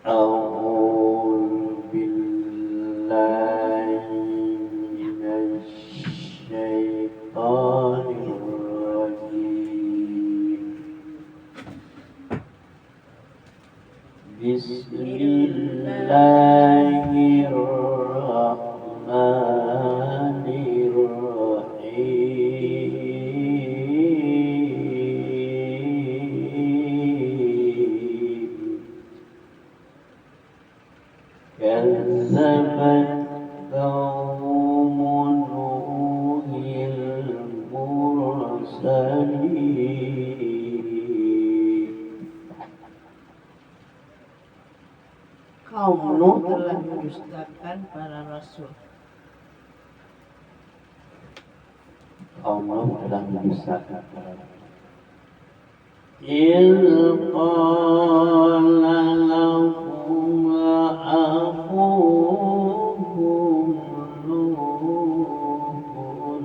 أعوذ بالله من الشيطان الرجيم بسم الله الرحمن الرحيم كذبت قوم نوح المرسلين. Kaum Nuh telah mendustakan para rasul. Kaum Nuh telah mendustakan para rasul. إذ قال لهم أخوهم نوح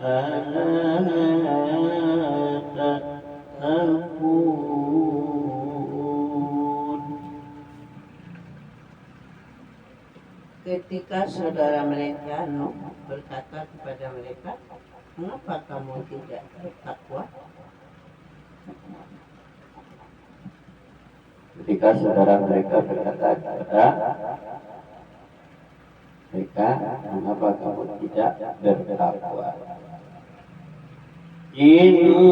ألا تتقون. Ketika saudara mereka Nuh berkata kepada mereka, mengapa kamu tidak bertakwa? Ketika saudara mereka berkata kepada mereka, mengapa kamu tidak bertakwa? Inni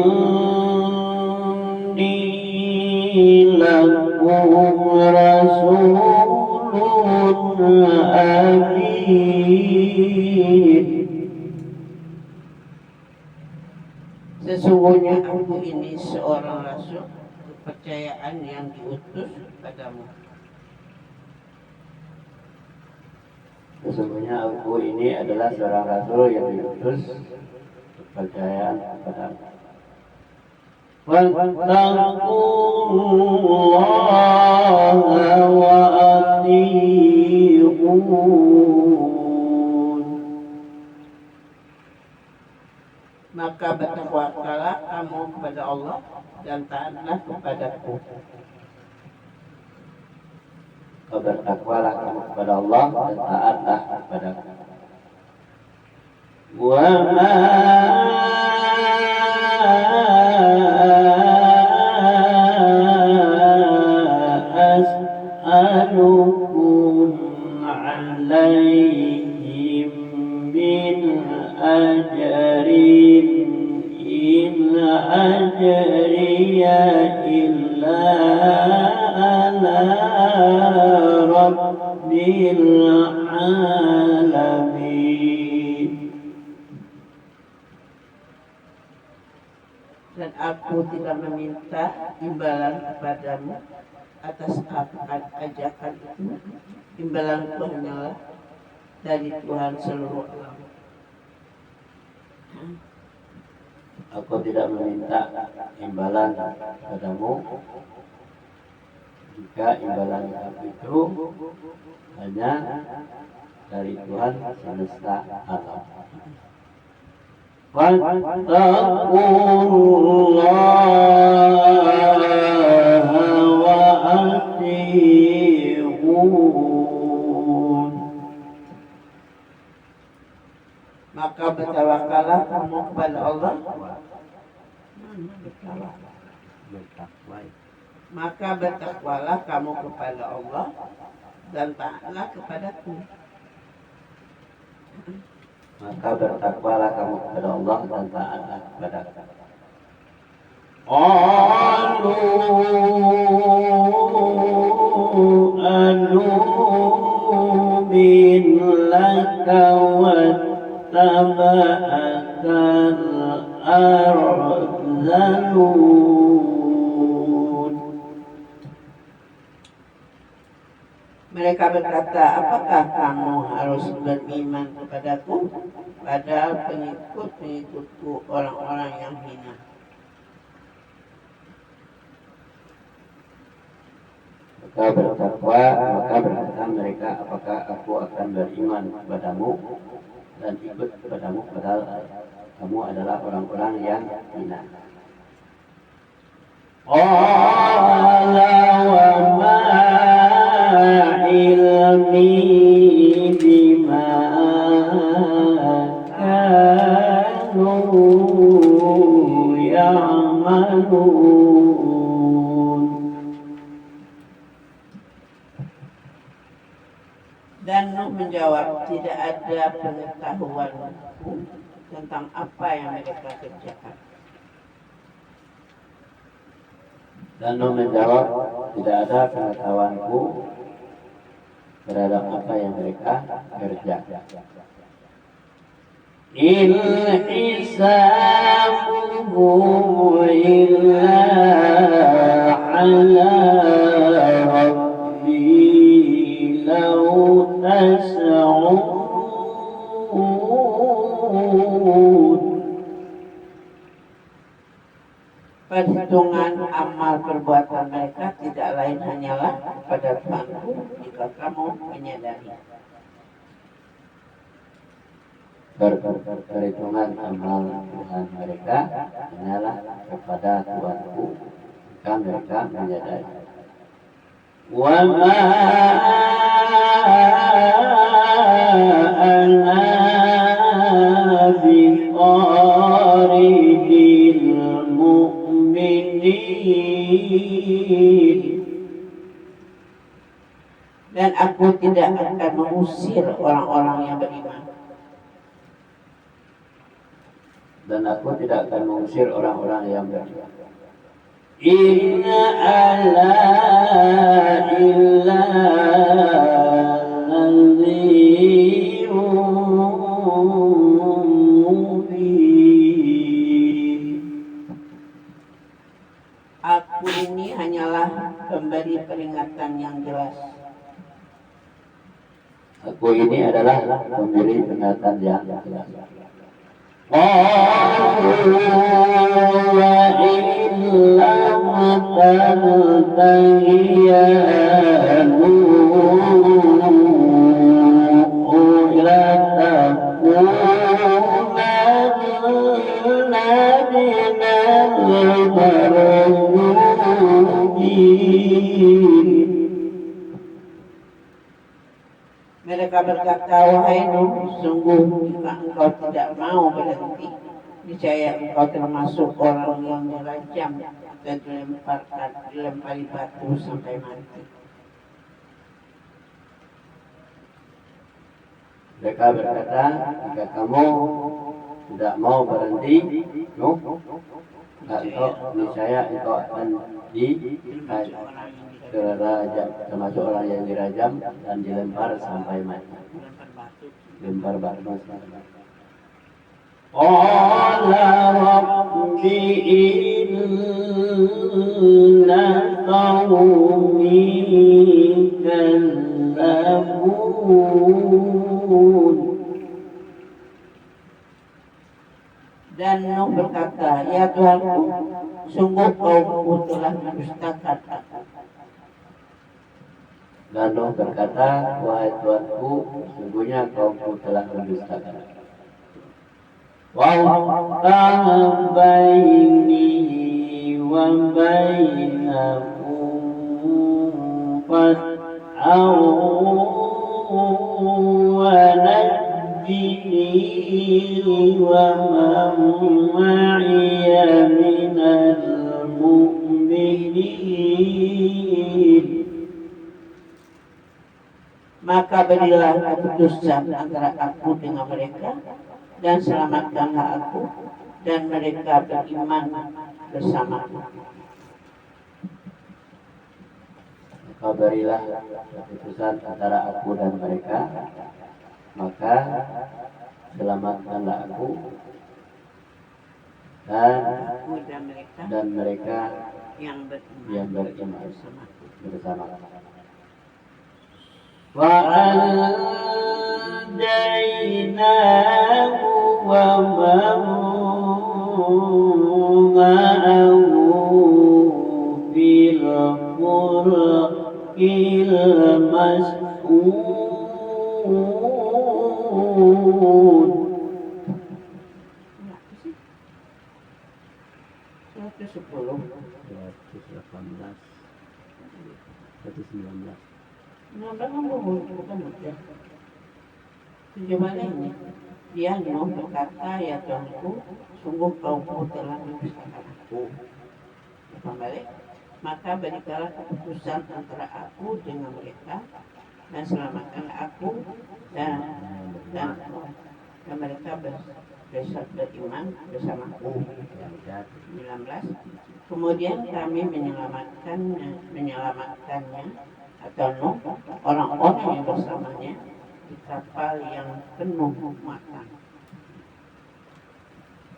lakum rasulun amin. Sesungguhnya aku ini seorang rasul kepercayaan yang diutus padamu. Sesungguhnya aku ini adalah seorang rasul yang diutus kepercayaan kepadamu. Wattaqullaha wa ati'un. Maka bertakwalah kamu kepada Allah dan taatlah kepadaku. Bertakwalah kamu kepada Allah dan taatlah kepadaku. Wa ma as'alukum alaihim min ajrin in ajriya illa ala rabbil alamin. Dan aku tidak meminta imbalan kepadamu atas ajakan itu. Imbalan itu hanyalah dari Tuhan seluruh alam. Aku tidak meminta imbalan kepadamu jika imbalan itu hanya dari Tuhan semesta alam. Wattaqullaha wa ati'un. Maka bertawakallah kamu kepada Allah. Maka bertakwalah kamu kepada Allah dan taatlah kepadaku. Maka bertakwalah kamu kepada Allah dan taatlah kepadaku. Qalu anu'min laka wattaba'akal arzalun. Mereka berkata, apakah kamu harus beriman kepadaku? Padahal pengikut-pengikutku orang-orang yang hina. Maka berkata mereka, apakah aku akan beriman kepadamu dan ikut kepadamu padahal kamu adalah orang-orang yang hina. Qala wa ma يعملون. Dan Nuh menjawab, tidak ada pengetahuanku tentang apa yang mereka kerjakan. Dan Nuh menjawab, tidak ada pengetahuanku terhadap apa yang mereka kerjakan. In hisabuhum illa ala rabbi law tash'urun. Perhitungan amal perbuatan mereka tidak lain hanyalah kepada Tuhanku jika kamu menyadari. Perhitungan amal Tuhan mereka hanyalah kepada Tuhanku jika mereka menyadari. Wa ma ana biqaridil mu'minin. Dan aku tidak akan mengusir orang-orang yang beriman. Dan aku tidak akan mengusir orang-orang yang beriman. Inna ala illa nadhirun mubin. Aku ini hanyalah pemberi peringatan yang jelas. Aku ini adalah pemberi peringatan yang jelas. Qalu wa illam tantahi ya Nuh latakunanna minal marjumin. Mereka berkata, wahai Nuh, sungguh jika engkau tidak mau berhenti, niscaya engkau termasuk orang yang dirajam dan dilempari batu sampai mati. Mereka berkata, jika kamu tidak mau berhenti, Nuh, niscaya engkau akan dirajam, termasuk orang yang dirajam dan dilempar sampai mati. Lempar batu sampai mati. Qala rabbi inna qawmi kadzabun. Dan Nuh berkata, ya Tuhanku, sungguh kaumku telah mendustakan aku. Dan Nuh berkata, wahai Tuhanku, sungguhnya kaumku telah mendustakan aku. Waqta'a baini wa bainakum fat'aw wa najjini wa man ma'iya minal mu'minin. Maka berilah keputusan antara aku dengan mereka, dan selamatkanlah aku dan mereka beriman bersamaku. Maka berilah keputusan antara aku dan mereka, maka selamatkanlah aku dan mereka yang beriman bersamaku. وَأَنْجَيْنَاهُ وَمَنْ مَعَهُ فِي الْفُلْكِ الْمَشْحُونِ. 119. Bukan ya? Sebaliknya, dia Nuh berkata, ya Tuhanku, sungguh kaumku telah mendustakan aku. Kembali, maka berikanlah keputusan antara aku dengan mereka dan selamatkanlah aku dan mereka beriman bersamaku. 19. Kemudian kami menyelamatkannya atau Nuh, orang-orang yang bersamanya di kapal yang penuh muatan.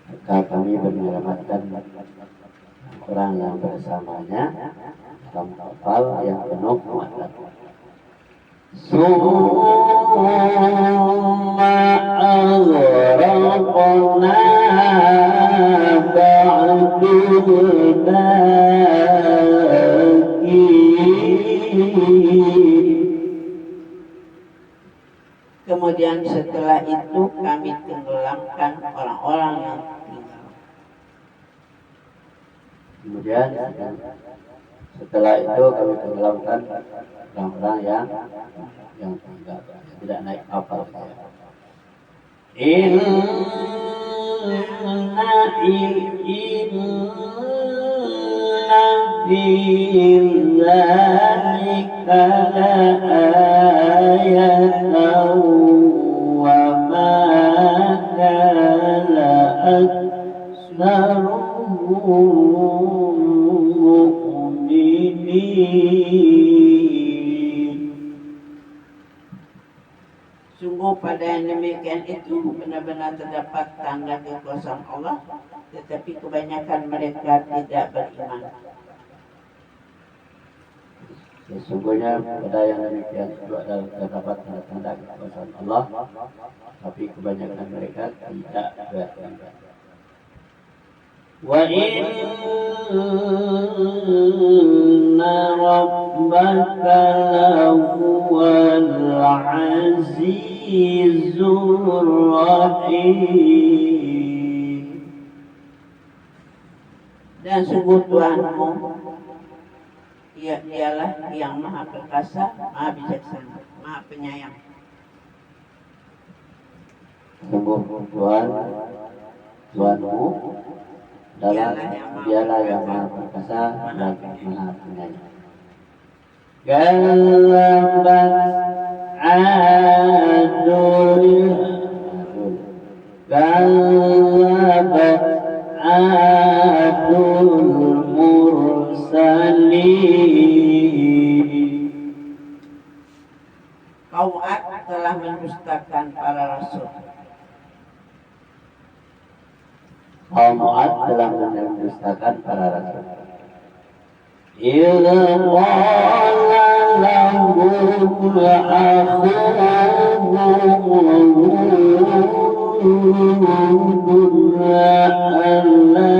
Maka kami menyelamatkan orang yang bersamanya dalam kapal yang penuh muatan. Summa aghraqna ba'dul bakin. Kemudian setelah itu kami tenggelamkan orang-orang yang tinggal. Kemudian setelah itu kami tenggelamkan orang-orang yang tinggal, tidak naik kapal saya. Inna fi dzalika laayatan wa ma kana aktsaruhum mu'minin. Sungguh pada yang demikian itu benar-benar terdapat tanda kekuasaan Allah, tetapi kebanyakan mereka tidak beriman. Sesungguhnya pada yang demikian itu adalah terdapat tanda-tanda kekuasaan Allah, tapi kebanyakan mereka tidak beriman. Wa inna rabbaka lahuwal azizur rahim. Dan sungguh Tuhanmu, dialah yang maha perkasa, maha bijaksana, maha penyayang. Sungguh Tuhanmu dialah yang maha perkasa dan maha penyayang. Galabat adul mursalin. Kaum Ad telah mendustakan para rasul. Kaum Ad telah mendustakan para rasul. Idza qala lahum akhuhum alla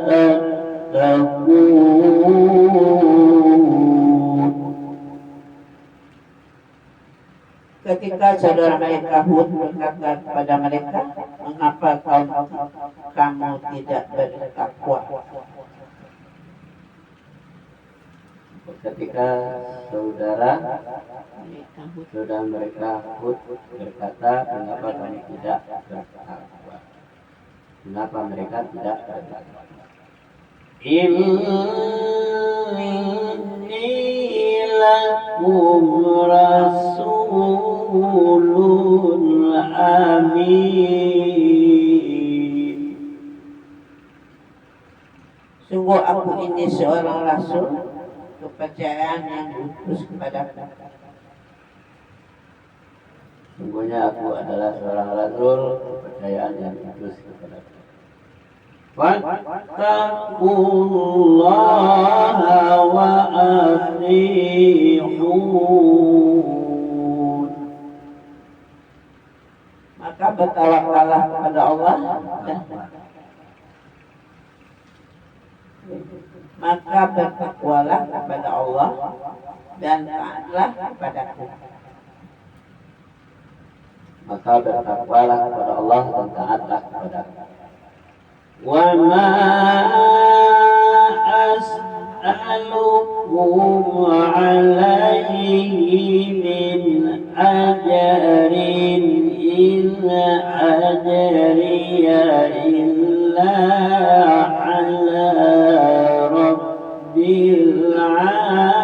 tattaqun. Ketika saudara mereka Hud berkata kepada mereka, mengapa kamu tidak bertakwa? Ketika saudara mereka Hud berkata, mengapa kamu tidak bertakwa? Mengapa mereka tidak bertakwa? Inni lakum rasulun amin. Sungguh aku ini seorang rasul, kepercayaan yang diutus kepadaku. Sungguhnya aku adalah seorang rasul, kepercayaan yang diutus kepadaku. Wattaqullaha wa ati'un. Maka bertawakallah kepada Allah maka bertakwalah kepada Allah dan taatlah kepadaku. Maka bertakwalah kepada Allah dan taatlah kepadaku. Wa ma as'alukum alaihi min ajrin العالمين.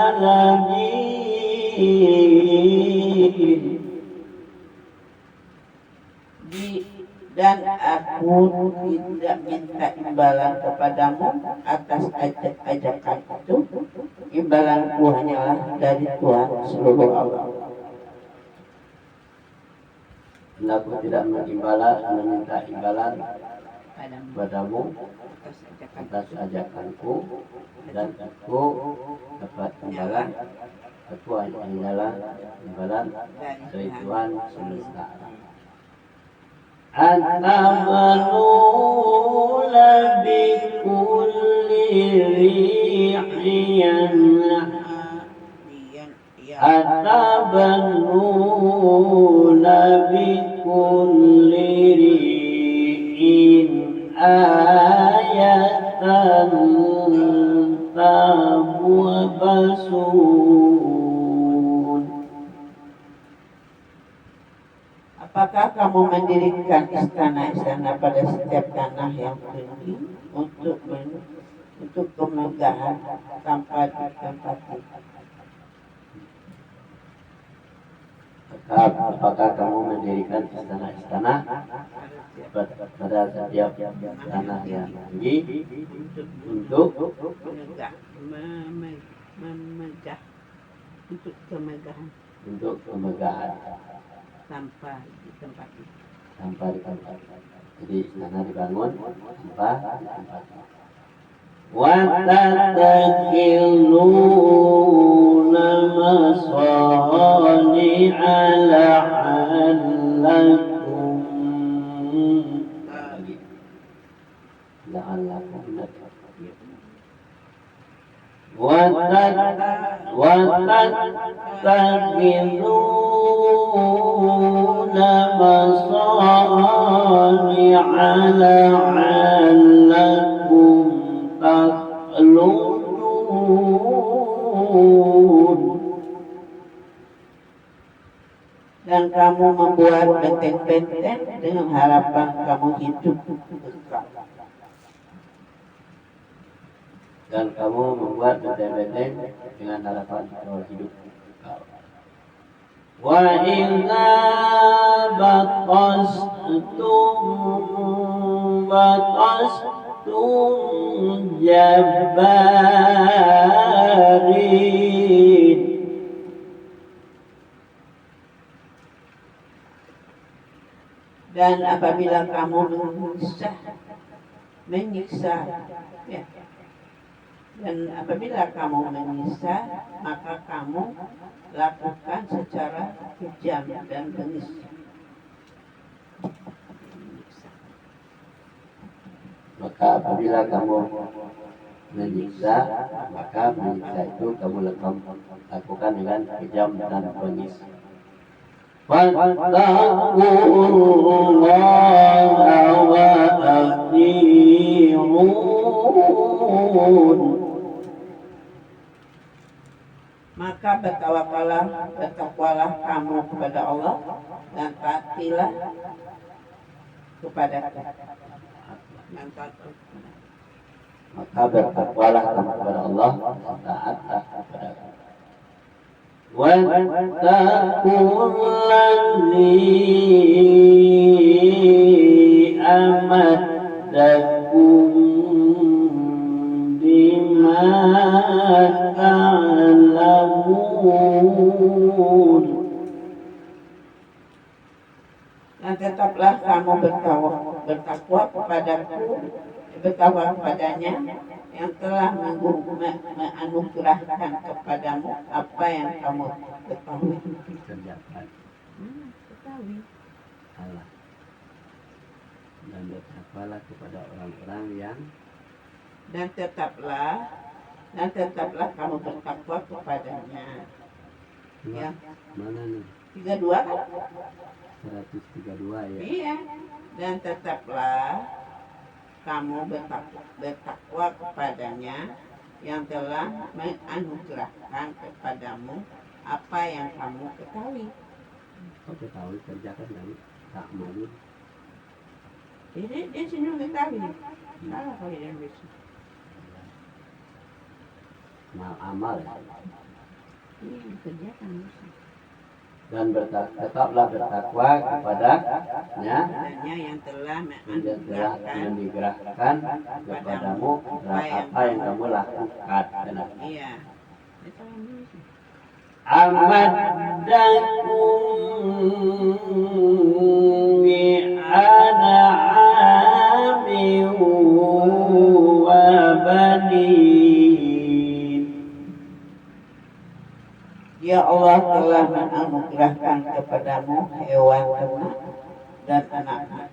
Dan aku tidak minta imbalan kepadamu atas ajakan itu. Imbalanku hanyalah dari Tuhan seluruh alam. Dan aku tidak meminta imbalan padamu atas ajakanku, dan aku dapat imbalan. Aku hanyalah imbalan dari Tuhan semesta alam. أتبنون بكل ريح أتبنون بكل ريح آية تعبثون. Apakah kamu mendirikan istana-istana pada setiap tanah yang tinggi untuk kemegahan tanpa ditempati? Apakah kamu mendirikan istana-istana pada setiap tanah yang tinggi untuk memegah, untuk kemegahan tanpa ditempati. Jadi istana dibangun tanpa ditempati. وَتَتَّخِذُونَ مَصَانِعَ لَعَلَّكُمْ تَخْلُدُونَ. Dan kamu membuat benteng-benteng dengan harapan kamu hidup kekal. Dan kamu membuat benteng-benteng dengan harapan bahwa hidup kekal. Wa idza baqastum jabbarin. Dan apabila kamu menyiksa, maka kamu lakukan secara kejam dan bengis. Maka apabila kamu menyiksa, maka menyiksa itu kamu lakukan dengan kejam dan bengis. Fattaqullaha wa ati'un. Maka bertakwalah kamu kepada Allah dan taatilah kepada Maka bertakwalah kamu kepada Allah dan taatlah kepada Allah. Wattaqullazi amaddakum bima ta'lamun. Dan tetaplah kamu bertakwa kepadanya yang telah menganugerahkan kepadamu apa yang kamu ketahui. Ketahui Allah. Dan bertakwalah kepada orang-orang yang dan tetaplah kamu bertakwa kepadanya. Ya. Mana nih? 32 kan? 132 ya. Iya. Dan tetaplah kamu bertakwa kepadanya yang telah menganugerahkan kepadamu apa yang kamu ketahui. Kau ketahui kerjakan kamu tak malu. Dia sini ketahui. Salah kalau dia bisa. amal ya. Ini kerjakan musuh. Dan tetaplah bertakwa kepadanya yang telah mendigerahkan kepadamu apa yang kamu lakukan. Iya. Amaddakum bi'an'amin wa banin. Ya Allah telah menganugerahkan kepadamu hewan ternak dan anak-anak.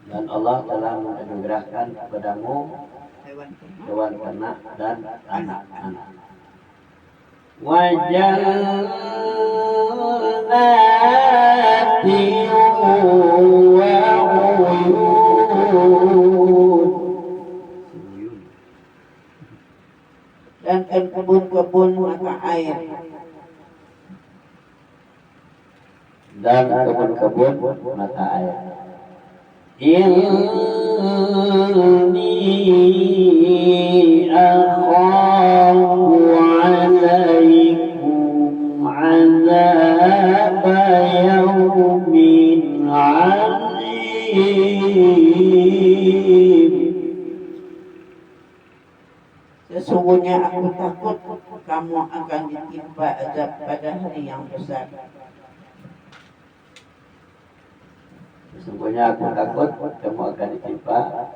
Dan Allah telah menganugerahkan kepadamu hewan ternak dan anak-anak. Wa jannatin wa uyun. Dan kebun-kebun mata air. Dan kebun-kebun mata air. Inni akhafu alaikum azab yawmin azim. Sesungguhnya aku takut kamu akan ditimpa azab pada hari yang besar. Sesungguhnya aku takut kamu akan ditimpa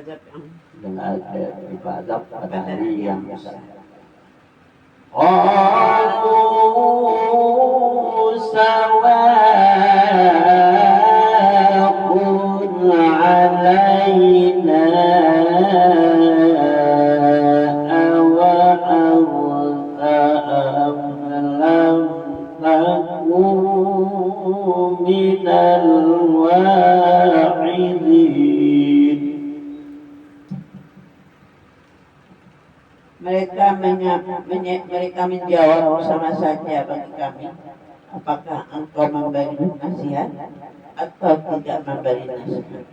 azab yang dengan azab pada hari yang besar. Sawa'un 'alaina awa am lam takun minal wa'idin. Mereka menjawab sama saja bagi kami. Apakah engkau memberi nasihat atau tidak memberi nasihat?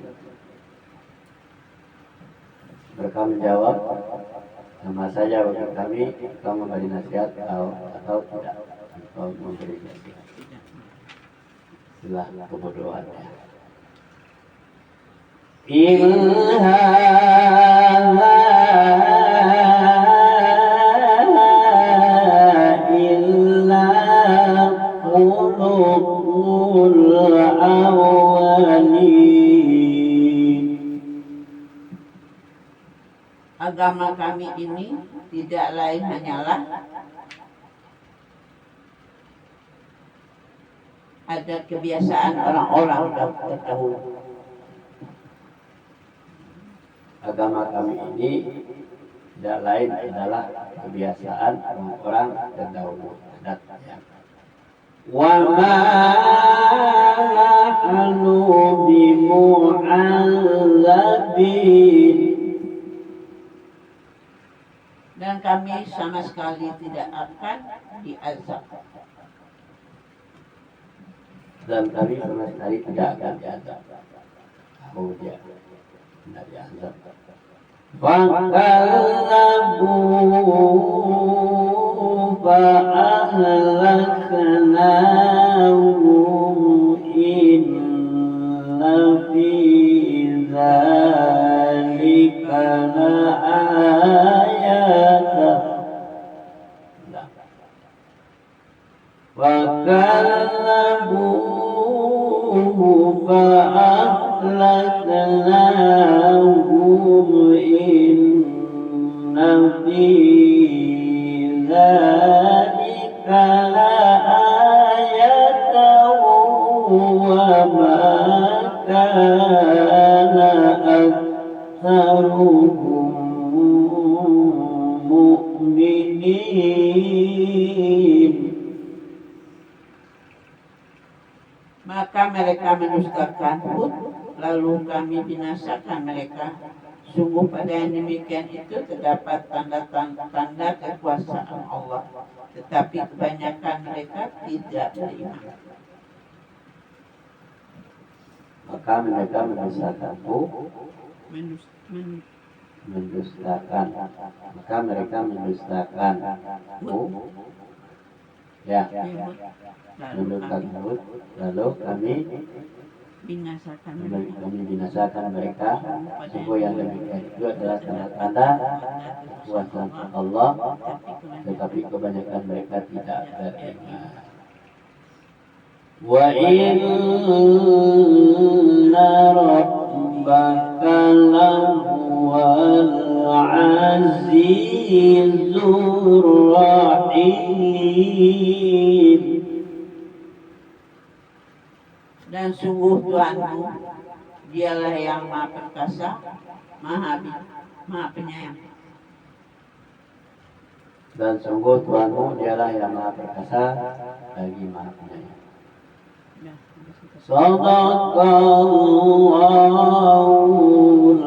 Mereka menjawab sama saja bagi kami, engkau memberi nasihat atau tidak, engkau memberi nasihat. Itulah kebodohannya. Agama kami ini tidak lain hanyalah ada kebiasaan orang-orang terdahulu. Agama kami ini tidak lain adalah kebiasaan orang-orang terdahulu. Wa ma nahnu bimu'adzabin. Dan kami sama sekali tidak akan diazab. Dan kami sama sekali tidak akan diazab. Tahu dia tidak diazab. Fakallabu fa'ahlaknahum inna fi dzalika la'ayatan. Fakallabuhu fa'ahlaknahum inna fi dzalika la'ayatan wa ma kana aktsaruhum mu'minin. Maka mereka mendustakan Hud, lalu kami binasakan mereka. Sungguh pada yang demikian itu terdapat tanda-tanda kekuasaan Allah, tetapi kebanyakan mereka tidak beriman. Maka mereka mendustakan Hud, mendustakan, maka mereka mendustakan ya, mendustakan Hud, lalu kami binasakan mereka. Sungguh yang demikian itu adalah tanda-tanda kekuasaan Allah, tetapi kebanyakan mereka tidak beriman. Wa inna rabbaka lahuwal azizur rahim. Dan sungguh Tuhanmu, dialah yang maha perkasa, maha penyayang. Dan sungguh Tuhanmu dialah yang maha perkasa lagi maha penyayang. Sadaqallahul